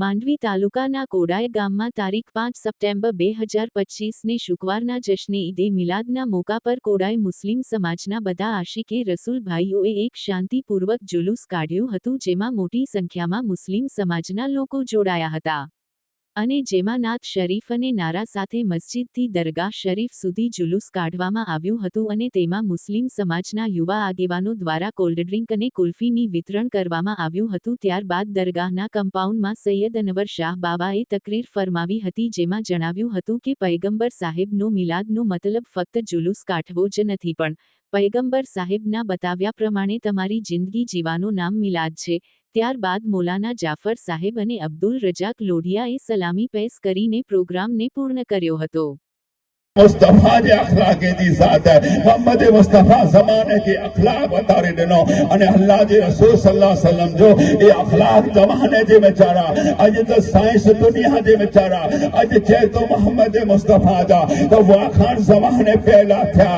માંડવી તાલુકાના કોડાય ગામમાં તારીખ 5 સપ્ટેમ્બર 2025ને શુક્રવારના જશ્ને ઈદે મિલાદના મોકા પર કોડાય મુસ્લિમ સમાજના બધા આશિકે રસૂલ ભાઈઓએ એક શાંતિપૂર્વક જુલુસ કાઢ્યું હતું, જેમાં મોટી સંખ્યામાં મુસ્લિમ સમાજના લોકો જોડાયા હતા અને જેમાં નાત શરીફ અને નારા સાથે મસ્જિદથી દરગાહ શરીફ સુધી જુલુસ કાઢવામાં આવ્યું હતું અને તેમાં મુસ્લિમ સમાજના યુવા આગેવાનો દ્વારા કોલ્ડડ્રિંક અને કુલ્ફીની વિતરણ કરવામાં આવ્યું હતું। ત્યારબાદ દરગાહના કમ્પાઉન્ડમાં સૈયદ અનવર શાહ બાબાએ તકરીર ફરમાવી હતી, જેમાં જણાવ્યું હતું કે પૈગંબર સાહેબનો મિલાદનો મતલબ ફક્ત જુલુસ કાઢવો જ નથી, પણ પૈગંબર સાહેબના બતાવ્યા પ્રમાણે તમારી જિંદગી જીવાનું નામ મિલાદ છે। ત્યારબાદ મૌલાના જાફર સાહેબ અને અબ્દુલ રજાક લોઢિયાએ સલામી પેશ કરીને પ્રોગ્રામને પૂર્ણ કર્યો હતો। मुस्तफा जे अखलाक जी जात है, मोहम्मद मुस्तफा जमाने के अखलाक बतारे दिनो अने अल्लाह जे रसूल सल्लल्लाहु अलैहि वसल्लम जो ये अखलाक जमाने जे बेचारा अज तो साइंस दुनिया जे बेचारा अज चे तो मोहम्मद मुस्तफा जा तो वाखान जमाने पहला था।